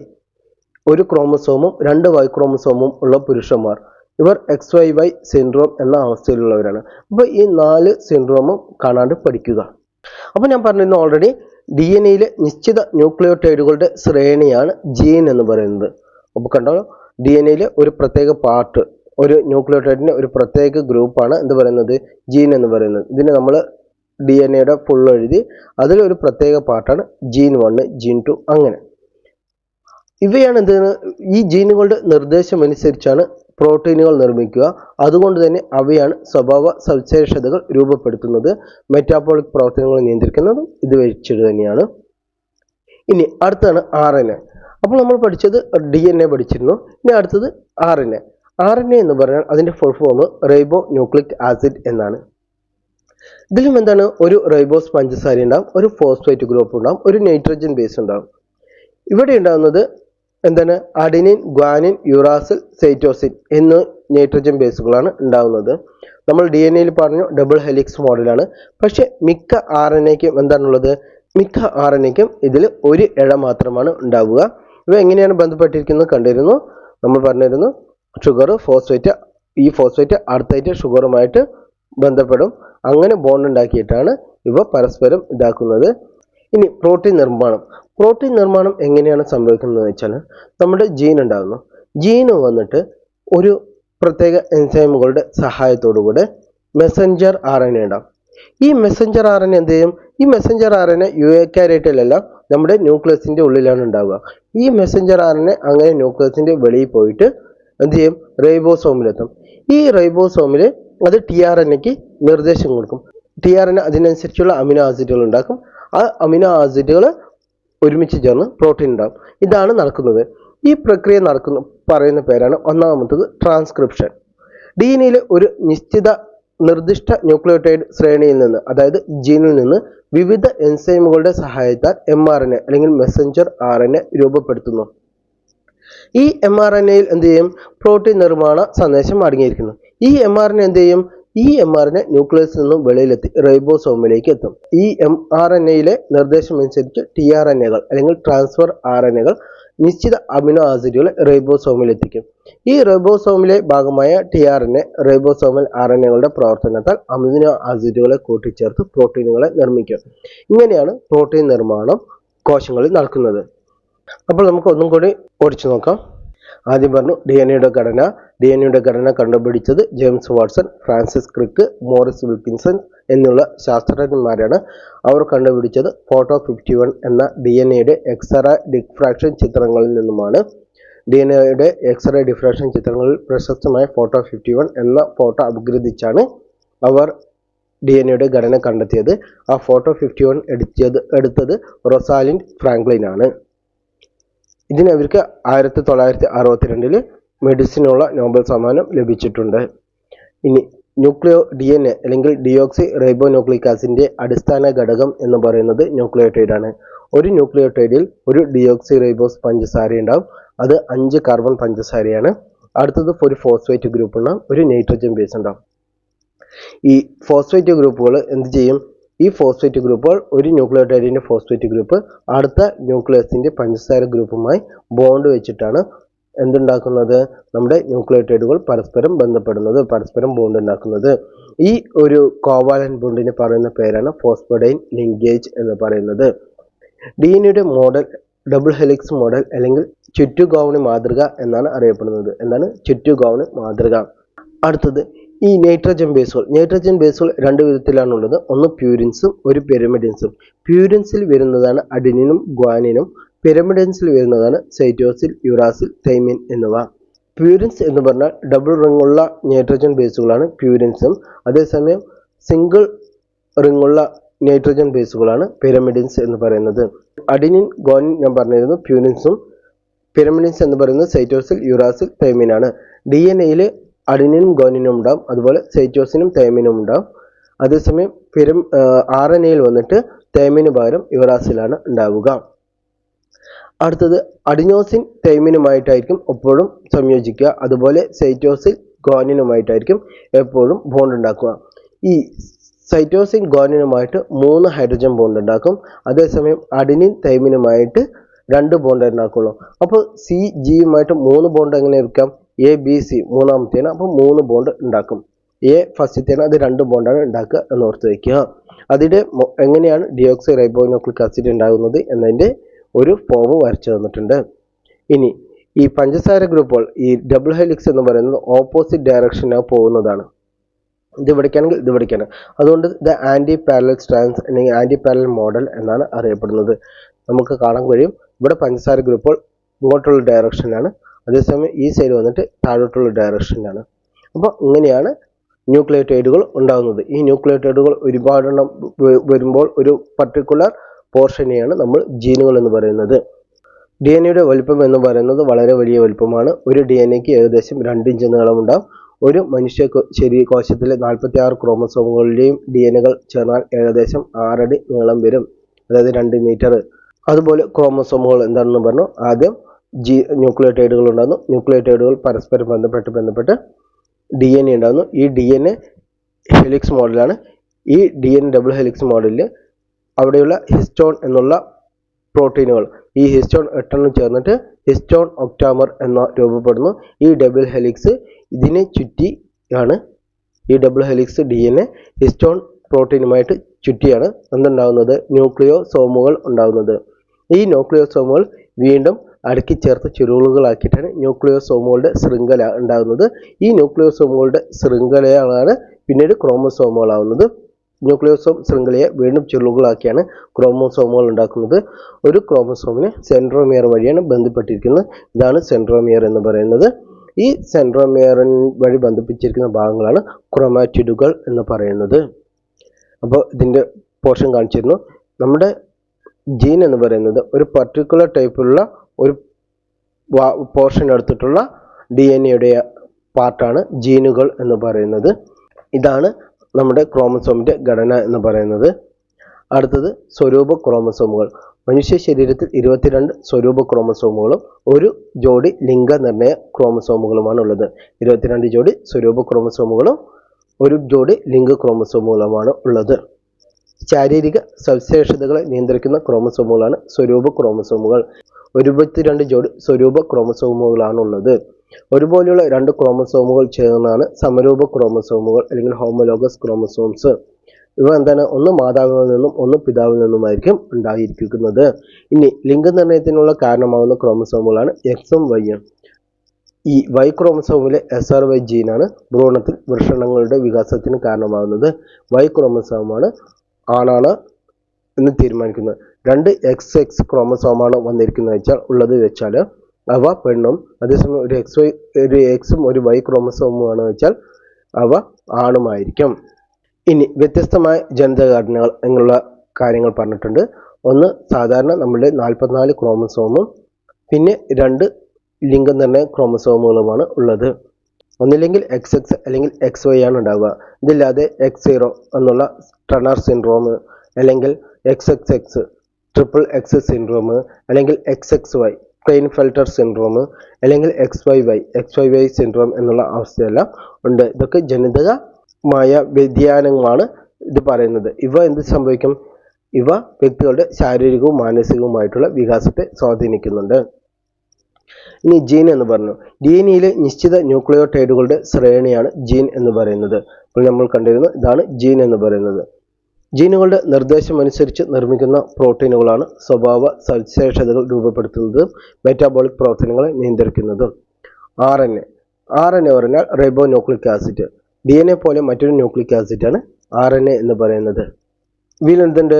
ഒരു ക്രോമസോമും 2 Y ക്രോമസോമും ഉള്ള പുരുഷന്മാർ, ഇവർ XYY സിൻഡ്രോം എന്ന അവസ്ഥയിലുള്ളവരാണ്. അപ്പോൾ ഈ 4 സിൻഡ്രോമും കാണാണ്ട് പഠിക്കുക. അപ്പോൾ ഞാൻ പറഞ്ഞിരുന്നു ഓൾറെഡി DNA നിശ്ചിത ന്യൂക്ലിയോടൈഡുകളുടെ ശ്രേണിയാണ് ജീൻ എന്ന് പറയുന്നത്. അപ്പോൾ കണ്ടോ, DNA ഒരു പ്രത്യേക പാർട്ട്, ഒരു ന്യൂക്ലിയോടൈഡിന്റെ ഒരു പ്രത്യേക ഗ്രൂപ്പാണ് എന്ത് പറയുന്നത്? ജീൻ എന്ന് പറയുന്നത്. ഇതിന് നമ്മൾ DNA ഫുൾ എഴുതി അതിലൊരു പ്രത്യേക പാർട്ടാണ് ജീൻ 1, ജീൻ 2 അങ്ങനെ. ഇവയാണ് ഈ ജീനുകളുടെ നിർദ്ദേശം അനുസരിച്ചാണ് പ്രോട്ടീനുകൾ നിർമ്മിക്കുക. അതുകൊണ്ട് തന്നെ അവയാണ് സ്വഭാവ സവിശേഷതകൾ രൂപപ്പെടുത്തുന്നത്. മെറ്റാബോളിക് പ്രവർത്തനങ്ങൾ നിയന്ത്രിക്കുന്നതും ഇത് വെച്ചിട്ട് തന്നെയാണ്. ഇനി അടുത്താണ് RNA. അപ്പോൾ നമ്മൾ പഠിച്ചത് DNA പഠിച്ചിരുന്നു. ഇനി അടുത്തത് RNA. RNA എന്ന് പറഞ്ഞാൽ അതിൻ്റെ ഫുൾ ഫോം റൈബോ ന്യൂക്ലിക് ആസിഡ് എന്നാണ്. ഇതിലും എന്താണ്? ഒരു റൈബോസ് പഞ്ചസാര ഉണ്ടാവും, ഒരു ഫോസ്ഫേറ്റ് ഗ്രൂപ്പ് ഉണ്ടാവും, ഒരു നൈട്രജൻ ബേസ് ഉണ്ടാവും. ഇവിടെ ഉണ്ടാകുന്നത് എന്താണ്? അഡിനിൻ, ഗ്വാനിൻ, യുറാസിൽ, സൈറ്റോസിൻ എന്നീ നൈട്രജൻ ബേസുകളാണ് ഉണ്ടാവുന്നത്. നമ്മൾ DNA പറഞ്ഞു ഡബിൾ ഹെലിക്സ് മോഡലാണ്. പക്ഷെ മിക്ക RNAക്കും എന്താണുള്ളത്? മിക്ക RNAക്കും ഇതിൽ ഒരു ഇഴ മാത്രമാണ് ഉണ്ടാവുക. ഇവ എങ്ങനെയാണ് ബന്ധപ്പെട്ടിരിക്കുന്നത് കണ്ടിരുന്നു. നമ്മൾ പറഞ്ഞിരുന്നു ഷുഗർ, ഫോസ്ഫേറ്റ്, ഈ ഫോസ്ഫേറ്റ് അടുത്തായിട്ട് ഷുഗറുമായിട്ട് ബന്ധപ്പെടും. അങ്ങനെ ബോണ്ട് ഉണ്ടാക്കിയിട്ടാണ് ഇവ പരസ്പരം ഇതാക്കുന്നത്. ഇനി പ്രോട്ടീൻ നിർമ്മാണം. പ്രോട്ടീൻ നിർമ്മാണം എങ്ങനെയാണ് സംഭവിക്കുന്നത് വെച്ചാൽ, നമ്മുടെ ജീൻ ഉണ്ടാകുന്നു. ജീന് വന്നിട്ട് ഒരു പ്രത്യേക എൻസൈമുകളുടെ സഹായത്തോടുകൂടെ മെസ്സഞ്ചർ RNA ഉണ്ടാകും. ഈ മെസ്സഞ്ചർ RNA എന്ത് ചെയ്യും? ഈ മെസ്സഞ്ചർ RNA യൂക്കാരിയോട്ടിലെല്ലാം നമ്മുടെ ന്യൂക്ലിയസിന്റെ ഉള്ളിലാണ് ഉണ്ടാവുക. ഈ മെസ്സഞ്ചർ RNA അങ്ങനെ ന്യൂക്ലിയസിന്റെ വെളിയിൽ പോയിട്ട് എന്ത് ചെയ്യും? റൈബോസോമിലെത്തും. ഈ റൈബോസോമിൽ അത് tRNAക്ക് നിർദ്ദേശം കൊടുക്കും. tRNA അതിനനുസരിച്ചുള്ള അമിനോ ആസിഡുകൾ ഉണ്ടാക്കും. ആ അമിനോ ആസിഡുകൾ ഒരുമിച്ച് ചേർന്ന് പ്രോട്ടീൻ ഉണ്ടാകും. ഇതാണ് നടക്കുന്നത്. ഈ പ്രക്രിയ പറയുന്ന പേരാണ് ഒന്നാമത്തത് ട്രാൻസ്ക്രിപ്ഷൻ. DNA ഒരു നിശ്ചിത നിർദ്ദിഷ്ട ന്യൂക്ലിയോടൈഡ് ശ്രേണിയിൽ നിന്ന്, അതായത് ജീനിൽ നിന്ന് വിവിധ എൻസൈമുകളുടെ സഹായത്താൽ mRNA അല്ലെങ്കിൽ മെസ്സഞ്ചർ RNA രൂപപ്പെടുത്തുന്നു. ഈ mRNAയിൽ എന്ത് ചെയ്യും? പ്രോട്ടീൻ നിർമ്മാണ സന്ദേശം അടങ്ങിയിരിക്കുന്നു. ഈ mRNA എന്ത് ചെയ്യും? ഈ mRNA ന്യൂക്ലിയസിൽ നിന്നും വെളിയിലെത്തി റൈബോസോമിലേക്ക് എത്തും. ഈ mRNAയിലെ നിർദ്ദേശം അനുസരിച്ച് tRNAകൾ അല്ലെങ്കിൽ ട്രാൻസ്ഫർ RNAകൾ നിശ്ചിത അമിനോ ആസിഡുകൾ റൈബോസോമിൽ എത്തിക്കും. ഈ റൈബോസോമിലെ ഭാഗമായ tRNA റൈബോസോമൽ RNAകളുടെ പ്രവർത്തനത്താൽ അമിനോ ആസിഡുകളെ കൂട്ടിച്ചേർത്ത് പ്രോട്ടീനുകളെ നിർമ്മിക്കും. ഇങ്ങനെയാണ് പ്രോട്ടീൻ നിർമ്മാണം കോശങ്ങളിൽ നടക്കുന്നത്. അപ്പോൾ നമുക്ക് ഒന്നും കൂടി ഓടിച്ചു നോക്കാം. ആദ്യം പറഞ്ഞു DNA ഘടന കണ്ടുപിടിച്ചത് James Watson, Francis Crick, Maurice Wilkinson എന്നുള്ള ശാസ്ത്രജ്ഞന്മാരാണ്. അവർ കണ്ടുപിടിച്ചത് ഫോട്ടോ 51 എന്ന DNA എക്സ്റേ ഡിഫ്രാക്ഷൻ ചിത്രങ്ങളിൽ നിന്നുമാണ്. DNA എക്സ്റേ ഡിഫ്രാക്ഷൻ ചിത്രങ്ങളിൽ പ്രശസ്തമായ ഫോട്ടോ 51 എന്ന ഫോട്ടോ അപഗ്രഥിച്ചാണ് അവർ DNA ഘടന കണ്ടെത്തിയത്. ആ ഫോട്ടോ 51 എടുത്തത് റൊസാലിൻഡ് ഫ്രാങ്ക്ലിൻ ആണ്. ഇതിന് അവർക്ക് 1962 മെഡിസിനുള്ള നോബൽ സമ്മാനം ലഭിച്ചിട്ടുണ്ട്. ഇനി DNA അല്ലെങ്കിൽ ഡിയോക്സി റൈബോ ന്യൂക്ലിക് ആസിഡിന്റെ അടിസ്ഥാന ഘടകം എന്ന് പറയുന്നത് ന്യൂക്ലിയോടൈഡ് ആണ്. ഒരു ന്യൂക്ലിയോടൈഡിൽ ഒരു ഡിയോക്സി റൈബോസ് പഞ്ചസാര ഉണ്ടാവും. അത് 5 കാർബൺ പഞ്ചസാരയാണ്. അടുത്തത് ഒരു ഫോസ്ഫേറ്റ് ഗ്രൂപ്പ് ഉണ്ടാവും, ഒരു നൈട്രജൻ ബേസ് ഉണ്ടാവും. ഈ ഫോസ്ഫേറ്റ് ഗ്രൂപ്പുകൾ എന്ത് ചെയ്യും? ഈ ഫോസ്ഫേറ്റ് ഗ്രൂപ്പുകൾ ഒരു ന്യൂക്ലിയോടൈഡിന്റെ ഫോസ്ഫേറ്റ് ഗ്രൂപ്പ് അടുത്ത ന്യൂക്ലിയസിന്റെ പഞ്ചസാര ഗ്രൂപ്പുമായി ബോണ്ട് വെച്ചിട്ടാണ് എന്തുണ്ടാക്കുന്നത്? നമ്മുടെ ന്യൂക്ലിയോടൈഡുകൾ പരസ്പരം ബന്ധപ്പെടുന്നത്, പരസ്പരം ബോണ്ട് ഉണ്ടാക്കുന്നത്. ഈ ഒരു കോവാലന്റ് ബോണ്ടിന് പറയുന്ന പേരാണ് ഫോസ്ഫോഡൈൻ ലിങ്കേജ് എന്ന് പറയുന്നത്. DNA model double helix model അല്ലെങ്കിൽ ചുറ്റുകോവണി മാതൃക എന്നാണ് അറിയപ്പെടുന്നത്. എന്താണ് ചുറ്റുകോവണി മാതൃക? അടുത്തത് ഈ നൈട്രജൻ ബേസുകൾ രണ്ട് വിധത്തിലാണുള്ളത്. ഒന്ന് പ്യൂരിൻസും ഒരു പിരമിഡിൻസും. പ്യൂരിൻസിൽ വരുന്നതാണ് അഡിനിനും ഗ്വാനിനും. പിരമിഡിൻസിൽ വരുന്നതാണ് സൈറ്റോസിൽ, യുറാസിൽ, തൈമിൻ എന്നിവ. പ്യൂരിൻസ് എന്ന് പറഞ്ഞാൽ ഡബിൾ റിങ്ങുള്ള നൈട്രജൻ ബേസുകളാണ് പ്യൂരിൻസും. അതേസമയം സിംഗിൾ റിങ്ങുള്ള നൈട്രജൻ ബേസുകളാണ് പിരമിഡിൻസ് എന്ന് പറയുന്നത്. അഡിനിൻ, ഗ്വാനിൻ ഞാൻ പറഞ്ഞിരുന്നു പ്യൂരിൻസും. പിരമിഡിൻസ് എന്ന് പറയുന്നത് സൈറ്റോസിൽ, യുറാസിൽ, തൈമിനാണ്. DNA അഡിനിനും ഗ്വാനിനും ഉണ്ടാവും, അതുപോലെ സൈറ്റോസിനും തൈമിനും ഉണ്ടാവും. അതേസമയം RNA വന്നിട്ട് തൈമിന് പകരം യുറാസിലാണ് ഉണ്ടാവുക. അടുത്തത് അഡിനോസിൻ തൈമിനുമായിട്ടായിരിക്കും എപ്പോഴും സംയോജിക്കുക. അതുപോലെ സൈറ്റോസിൻ ഗ്വാനിനുമായിട്ടായിരിക്കും എപ്പോഴും ബോണ്ട് ഉണ്ടാക്കുക. ഈ സൈറ്റോസിൻ ഗ്വാനിനുമായിട്ട് 3 ഹൈഡ്രജൻ ബോണ്ട് ഉണ്ടാക്കും. അതേസമയം അഡിനിൻ തൈമിനുമായിട്ട് 2 ബോണ്ട് ഉണ്ടാക്കുള്ളൂ. അപ്പോൾ സി ജിയുമായിട്ട് 3 ബോണ്ട് എങ്ങനെ എടുക്കാം? എ ബി സി മൂന്നാമത്തേന്, അപ്പോൾ 3 ബോണ്ട് ഉണ്ടാക്കും. എ ഫസ്റ്റത്തേന്, അത് 2 ബോണ്ടാണ് ഉണ്ടാക്കുക എന്ന് ഓർത്ത് വയ്ക്കുക. അതിൻ്റെ എങ്ങനെയാണ് ഡിയോക്സി റൈബോന്യൂക്ലിക് ആസിഡ് ഉണ്ടാകുന്നത് എന്നതിൻ്റെ ഒരു ഫോം വരച്ചു തന്നിട്ടുണ്ട്. ഇനി ഈ പഞ്ചസാര ഗ്രൂപ്പുകൾ, ഈ ഡബിൾ ഹെലിക്സ് എന്ന് പറയുന്നത് ഓപ്പോസിറ്റ് ഡയറക്ഷനാണ് പോകുന്നതാണ്. ഇത് ഇവിടേക്കാണെങ്കിൽ ഇത് ഇവിടേക്കാണ്. അതുകൊണ്ട് ഇത് ആൻറ്റി പാരലൽ സ്ട്രാൻഡ്സ് അല്ലെങ്കിൽ ആൻറ്റി പാരലൽ മോഡൽ എന്നാണ് അറിയപ്പെടുന്നത്. നമുക്ക് കാണാൻ കഴിയും ഇവിടെ പഞ്ചസാര ഗ്രൂപ്പുകൾ ഇങ്ങോട്ടുള്ള ഡയറക്ഷനാണ്, അതേസമയം ഈ സൈഡ് വന്നിട്ട് താഴോട്ടുള്ള ഡയറക്ഷനാണ്. അപ്പോൾ ഇങ്ങനെയാണ് ന്യൂക്ലിയോടൈഡുകൾ ഉണ്ടാകുന്നത്. ഈ ന്യൂക്ലിയോടൈഡുകൾ ഒരുപാടെണ്ണം വരുമ്പോൾ ഒരു പർട്ടിക്കുലർ പോർഷനെയാണ് നമ്മൾ ജീനുകൾ എന്ന് പറയുന്നത്. ഡി എൻ എയുടെ വലുപ്പം എന്ന് പറയുന്നത് വളരെ വലിയ വലുപ്പമാണ്. ഒരു ഡി എൻ എക്ക് ഏകദേശം 2 ഇഞ്ച് നീളമുണ്ടാകും. ഒരു മനുഷ്യ കോശത്തിലെ 46 ക്രോമസോമുകളുടെയും ഡി എൻ എകൾ ചേർന്നാൽ ഏകദേശം 6 അടി നീളം വരും, അതായത് 2 മീറ്റർ. അതുപോലെ ക്രോമസോമുകൾ എന്താണെന്ന് പറഞ്ഞു. ആദ്യം ന്യൂക്ലിയോടൈഡുകൾ ഉണ്ടാകുന്നു. ന്യൂക്ലിയോടൈഡുകൾ പരസ്പരം ബന്ധപ്പെട്ട് ഡി എൻ എ ഉണ്ടാകുന്നു. ഈ ഡി എൻ എ ഹെലിക്സ് മോഡലാണ്. ഈ ഡി എൻ ഡബിൾ ഹെലിക്സ് മോഡലിൽ അവിടെയുള്ള ഹിസ്റ്റോൺ എന്നുള്ള പ്രോട്ടീനുകൾ, ഈ ഹിസ്റ്റോൺ 8 ചേർന്നിട്ട് ഹിസ്റ്റോൺ ഒക്ടാമർ എന്ന രൂപപ്പെടുന്നു. ഈ ഡബിൾ ഹെലിക്സ് ഇതിനെ ചുറ്റിയാണ്, ഈ double helix D N A histone പ്രോട്ടീനുമായിട്ട് ചുറ്റിയാണ് എന്തുണ്ടാകുന്നത്? ന്യൂക്ലിയോസോമുകൾ ഉണ്ടാകുന്നത്. ഈ ന്യൂക്ലിയോസോമുകൾ വീണ്ടും അടുക്കി ചേർത്ത് ചുരുളുകളാക്കിയിട്ടാണ് ന്യൂക്ലിയോസോമുകളുടെ ശൃംഖല ഉണ്ടാകുന്നത്. ഈ ന്യൂക്ലിയോസോമുകളുടെ ശൃംഖലയാണ് പിന്നീട് ക്രോമസോമുകളാവുന്നത്. ന്യൂക്ലിയോസോം ശൃംഖലയെ വീണ്ടും ചുരുളുകളാക്കിയാണ് ക്രോമസോമുകൾ ഉണ്ടാക്കുന്നത്. ഒരു ക്രോമസോമിനെ സെൻട്രോമിയർ വഴിയാണ് ബന്ധപ്പെട്ടിരിക്കുന്നത്. ഇതാണ് സെൻട്രോമിയർ എന്ന് പറയുന്നത്. ഈ സെൻട്രോമിയറിൻ വഴി ബന്ധിപ്പിച്ചിരിക്കുന്ന ഭാഗങ്ങളാണ് ക്രോമാറ്റിഡുകൾ എന്ന് പറയുന്നത്. അപ്പോൾ ഇതിൻ്റെ പോർഷൻ കാണിച്ചിരുന്നു. നമ്മുടെ ജീൻ എന്ന് പറയുന്നത് ഒരു പർട്ടിക്കുലർ ടൈപ്പിലുള്ള ഒരു പോർഷൻ എടുത്തിട്ടുള്ള ഡി എൻ എയുടെ പാർട്ടാണ് ജീനുകൾ എന്ന് പറയുന്നത്. ഇതാണ് നമ്മുടെ ക്രോമസോമിൻ്റെ ഘടന എന്ന് പറയുന്നത്. അടുത്തത് സ്വരൂപ ക്രോമസോമുകൾ. മനുഷ്യ ശരീരത്തിൽ 22 സ്വരൂപ ക്രോമസോമുകളും ഒരു ജോഡി ലിംഗനിർണയ ക്രോമസോമുകളുമാണ് ഉള്ളത്. 22 ജോഡി സ്വരൂപ ക്രോമസോമുകളും ഒരു ജോഡി ലിംഗ ക്രോമസോമുകളുമാണ് ഉള്ളത്. ശാരീരിക സവിശേഷതകളെ നിയന്ത്രിക്കുന്ന ക്രോമസോമുകളാണ് സ്വരൂപ ക്രോമസോമുകൾ. 22 ജോഡി സ്വരൂപ ക്രോമസോമുകളാണ് ഉള്ളത്. ഒരുപോലെയുള്ള 2 ക്രോമസോമുകൾ ചേർന്നാണ് സമരൂപ ക്രോമസോമുകൾ അല്ലെങ്കിൽ ഹോമോലോഗസ് ക്രോമസോംസ്. ഇവ എന്താണ്? ഒന്ന് മാതാവിൽ നിന്നും ഒന്ന് പിതാവിൽ നിന്നുമായിരിക്കും ഉണ്ടായിരിക്കുന്നത്. ഇനി ലിംഗനിർണയത്തിനുള്ള കാരണമാകുന്ന ക്രോമസോമുകളാണ് എക്സും വൈയും. ഈ വൈ ക്രോമസോമിലെ SRY ജീനാണ് ഭ്രൂണത്തിൽ വൃഷണങ്ങളുടെ വികാസത്തിന് കാരണമാകുന്നത്. വൈ ക്രോമസോമാണ് ആണാണ് എന്ന് തീരുമാനിക്കുന്നത്. 2 XX ക്രോമസോമാണ് വന്നിരിക്കുന്നത് വെച്ചാൽ അവ പെണ്ണും, അതേസമയം ഒരു എക്സും ഒരു വൈ ക്രോമസോമുമാണ് വെച്ചാൽ അവ ആണുമായിരിക്കും. ഇനി വ്യത്യസ്തമായ ജനിതഘടനകൾ എന്നുള്ള കാര്യങ്ങൾ പറഞ്ഞിട്ടുണ്ട്. ഒന്ന് സാധാരണ നമ്മുടെ 44 ക്രോമസോമും പിന്നെ 2 ലിംഗനിർണയ ക്രോമസോമുകളുമാണ് ഉള്ളത്. ഒന്നില്ലെങ്കിൽ XX അല്ലെങ്കിൽ XY ആണ് ഉണ്ടാവുക. ഇതില്ലാതെ X0 എന്നുള്ള ടണർ സിൻഡ്രോം, അല്ലെങ്കിൽ XXX ട്രിപ്പിൾ X സിൻഡ്രോം, അല്ലെങ്കിൽ XXY ക്ലെയിൻഫെൽറ്റർ സിൻഡ്രോം, അല്ലെങ്കിൽ XYY സിൻഡ്രോം എന്നുള്ള അവസ്ഥയെല്ലാം ഉണ്ട്. ഇതൊക്കെ ജനിതകമായ വ്യതിയാനങ്ങളാണ് ഇത് പറയുന്നത്. ഇവ എന്ത് സംഭവിക്കും? ഇവ വ്യക്തികളുടെ ശാരീരികവും മാനസികവുമായിട്ടുള്ള വികാസത്തെ സ്വാധീനിക്കുന്നുണ്ട്. ഇനി ജീൻ എന്ന് പറഞ്ഞു. ഡി എൻ എയിലെ നിശ്ചിത ന്യൂക്ലിയോടൈഡുകളുടെ ശ്രേണിയാണ് ജീൻ എന്ന് പറയുന്നത്. അപ്പോൾ നമ്മൾ കണ്ടിരുന്നു, ഇതാണ് ജീൻ എന്ന് പറയുന്നത്. ജീനുകളുടെ നിർദ്ദേശമനുസരിച്ച് നിർമ്മിക്കുന്ന പ്രോട്ടീനുകളാണ് സ്വഭാവ സവിശേഷതകൾ രൂപപ്പെടുത്തുന്നതും മെറ്റാബോളിക് പ്രവർത്തനങ്ങളെ നിയന്ത്രിക്കുന്നതും. RNA പറഞ്ഞാൽ റൈബോ ന്യൂക്ലിക് ആസിഡ്. DNA പോലെ മറ്റൊരു ന്യൂക്ലിക് ആസിഡാണ് RNA എന്ന് പറയുന്നത്. ഇതിലെന്തുണ്ട്?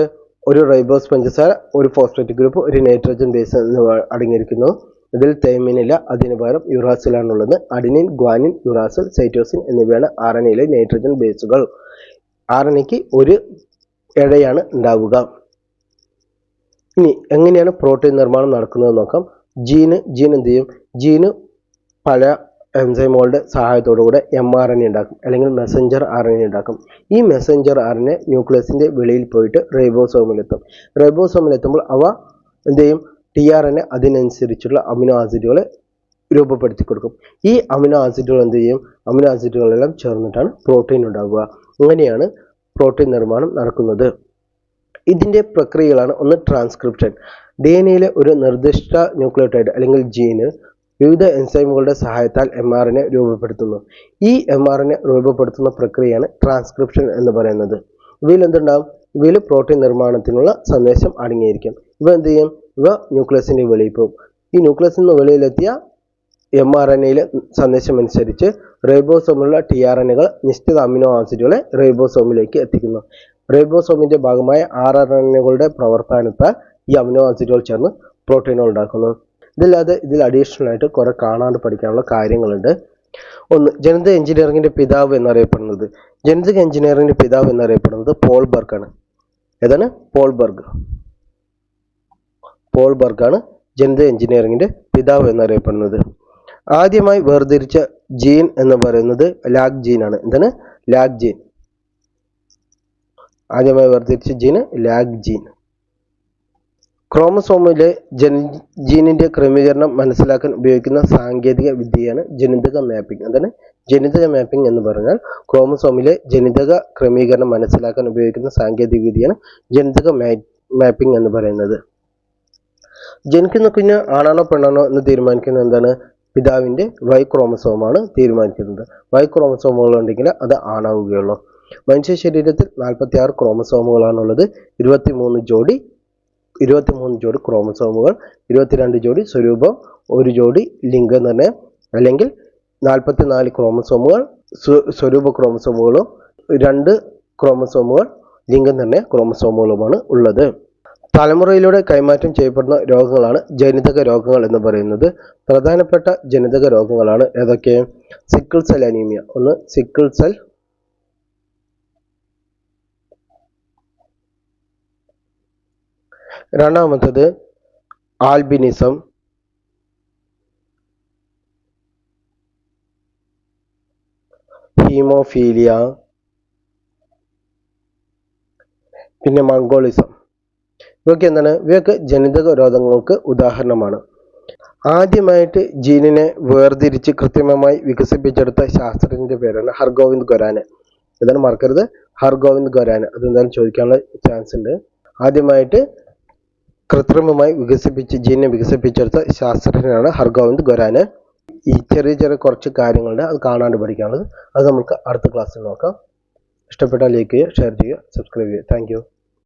ഒരു റൈബോസ് പഞ്ചസാര, ഒരു ഫോസ്ഫേറ്റ് ഗ്രൂപ്പ്, ഒരു നൈട്രജൻ ബേസ് എന്നിവ അടങ്ങിയിരിക്കുന്നു. ഇതിൽ തൈമിനില്ല, അതിന് പകരം യുറാസിലാണുള്ളത്. അഡിനിൻ, ഗ്വാനിൻ, യുറാസിൽ, സൈറ്റോസിൻ എന്നിവയാണ് RNAയിലെ നൈട്രജൻ ബേസുകൾ. RNAക്ക് ഒരു ഇഴയാണ് ഉണ്ടാവുക. ഇനി എങ്ങനെയാണ് പ്രോട്ടീൻ നിർമ്മാണം നടക്കുന്നത് നോക്കാം. ജീൻ എന്ത് ചെയ്യും? ജീന് പല എൻസൈമുകളുടെ സഹായത്തോടുകൂടെ mRNA ഉണ്ടാക്കും, അല്ലെങ്കിൽ മെസ്സഞ്ചർ RNA ഉണ്ടാക്കും. ഈ മെസ്സഞ്ചർ RNA ന്യൂക്ലിയസിൻ്റെ വെളിയിൽ പോയിട്ട് റൈബോസോമിലെത്തും. റൈബോസോമിലെത്തുമ്പോൾ അവ എന്ത് ചെയ്യും? tRNA അതിനനുസരിച്ചുള്ള അമിനോ ആസിഡുകളെ രൂപപ്പെടുത്തി കൊടുക്കും. ഈ അമിനോ ആസിഡുകൾ എന്ത് ചെയ്യും? അമിനോ ആസിഡുകളെല്ലാം ചേർന്നിട്ടാണ് പ്രോട്ടീൻ ഉണ്ടാവുക. അങ്ങനെയാണ് പ്രോട്ടീൻ നിർമ്മാണം നടക്കുന്നത്. ഇതിൻ്റെ പ്രക്രിയകളാണ് ഒന്ന് ട്രാൻസ്ക്രിപ്ഷൻ. DNA ഒരു നിർദ്ദിഷ്ട ന്യൂക്ലിയോടൈഡ് അല്ലെങ്കിൽ ജീന് വിവിധ എൻസൈമുകളുടെ സഹായത്താൽ mRNA രൂപപ്പെടുത്തുന്നു. ഈ mRNA രൂപപ്പെടുത്തുന്ന പ്രക്രിയയാണ് ട്രാൻസ്ക്രിപ്ഷൻ എന്ന് പറയുന്നത്. ഇവയിൽ എന്തുണ്ടാവും? ഇവയിൽ പ്രോട്ടീൻ നിർമ്മാണത്തിനുള്ള സന്ദേശം അടങ്ങിയിരിക്കും. ഇവ എന്ത് ചെയ്യും? ഇവ ന്യൂക്ലിയസിൻ്റെ വെളിയിൽ പോകും. ഈ ന്യൂക്ലിയസിൽ നിന്ന് വെളിയിലെത്തിയ mRNAയിലെ സന്ദേശം അനുസരിച്ച് റൈബോസോമിലുള്ള tRNAകൾ നിശ്ചിത അമിനോ ആസിഡുകളെ റൈബോസോമിലേക്ക് എത്തിക്കുന്നു. റൈബോസോമിന്റെ ഭാഗമായ RNAകളുടെ പ്രവർത്തനത്താൽ ഈ അമിനോ ആസിഡുകൾ ചേർന്ന് പ്രോട്ടീനുകൾ ഉണ്ടാക്കുന്നു. ഇതില്ലാതെ ഇതിൽ അഡീഷണൽ ആയിട്ട് കുറെ കാണാണ്ട് പഠിക്കാനുള്ള കാര്യങ്ങളുണ്ട്. ഒന്ന്, ജനിതക എഞ്ചിനീയറിംഗിന്റെ പിതാവ് എന്നറിയപ്പെടുന്നത് പോൾ ബർഗ് ആണ്. ഏതാണ്? പോൾ ബർഗ് ആണ് ജനിതക എഞ്ചിനീയറിംഗിന്റെ പിതാവ് എന്നറിയപ്പെടുന്നത്. ആദ്യമായി വേർതിരിച്ച ജീൻ എന്ന് പറയുന്നത് ലാഗ് ജീൻ ആണ്. എന്താണ്? Lag gene. ആദ്യമായി വേർതിരിച്ച ജീന് ലാഗ് ജീൻ. ക്രോമസോമിലെ ജീനിന്റെ ക്രമീകരണം മനസ്സിലാക്കാൻ ഉപയോഗിക്കുന്ന സാങ്കേതിക വിദ്യയാണ് ജനിതക മാപ്പിംഗ്. എന്താണ് ജനിതക മാപ്പിംഗ് എന്ന് പറഞ്ഞാൽ? ക്രോമസോമിലെ ജനിതക ക്രമീകരണം മനസ്സിലാക്കാൻ ഉപയോഗിക്കുന്ന സാങ്കേതിക വിദ്യയാണ് ജനിതക മാപ്പിംഗ് എന്ന് പറയുന്നത്. ജനിക്കുന്ന കുഞ്ഞ് ആണാണോ പെണ്ണാണോ എന്ന് തീരുമാനിക്കുന്നത് എന്താണ്? പിതാവിന്റെ Y ക്രോമസോമാണ് തീരുമാനിക്കുന്നത്. Y ക്രോമസോമുകൾ ഉണ്ടെങ്കിൽ അത് ആണാവുകയുള്ളൂ. മനുഷ്യ ശരീരത്തിൽ 46 ക്രോമസോമുകളാണുള്ളത്. 23 ജോഡി ക്രോമസോമുകൾ, 22 ജോഡി സ്വരൂപം, 1 ജോഡി ലിംഗനിർണ്ണയം അല്ലെങ്കിൽ 44 ക്രോമസോമുകൾ സ്വരൂപ ക്രോമസോമുകളും 2 ക്രോമസോമുകൾ ലിംഗനിർണ്ണയ ക്രോമസോമുകളുമാണ് ഉള്ളത്. തലമുറയിലൂടെ കൈമാറ്റം ചെയ്യപ്പെടുന്ന രോഗങ്ങളാണ് ജനിതക രോഗങ്ങൾ എന്ന് പറയുന്നത്. പ്രധാനപ്പെട്ട ജനിതക രോഗങ്ങളാണ് ഏതൊക്കെ? Sickle cell anaemia. ഒന്ന്, സിക്കിൾ സെൽ. രണ്ടാമത്തത് ആൽബിനിസം. ഹീമോഫീലിയ. പിന്നെ മംഗോളിസം. ഇവയൊക്കെ എന്താണ്? ഇവയൊക്കെ ജനിതക രോഗങ്ങൾക്ക് ഉദാഹരണമാണ്. ആദ്യമായിട്ട് ജീനിനെ വേർതിരിച്ച് കൃത്രിമമായി വികസിപ്പിച്ചെടുത്ത ശാസ്ത്രജ്ഞന്റെ പേരാണ് ഹർഗോവിന്ദ് ഖൊരാന. ഇതാണ് മറക്കരുത്, ഹർഗോവിന്ദ് ഖൊരാന. അതെന്തായാലും ചോദിക്കാനുള്ള ചാൻസ് ഉണ്ട്. ആദ്യമായിട്ട് കൃത്രിമമായി ജീനെ വികസിപ്പിച്ചെടുത്ത ശാസ്ത്രജ്ഞനാണ് ഹർഗോവിന്ദ് ഖൊരാന. ഈ ചെറിയ കുറച്ച് കാര്യങ്ങളുണ്ട്, അത് കാണാണ്ട് പഠിക്കാനുള്ളത്. അത് നമുക്ക് അടുത്ത ക്ലാസ്സിൽ നോക്കാം. ഇഷ്ടപ്പെട്ടാൽ ലൈക്ക് ചെയ്യുക, ഷെയർ ചെയ്യുക, സബ്സ്ക്രൈബ് ചെയ്യുക. Thank you.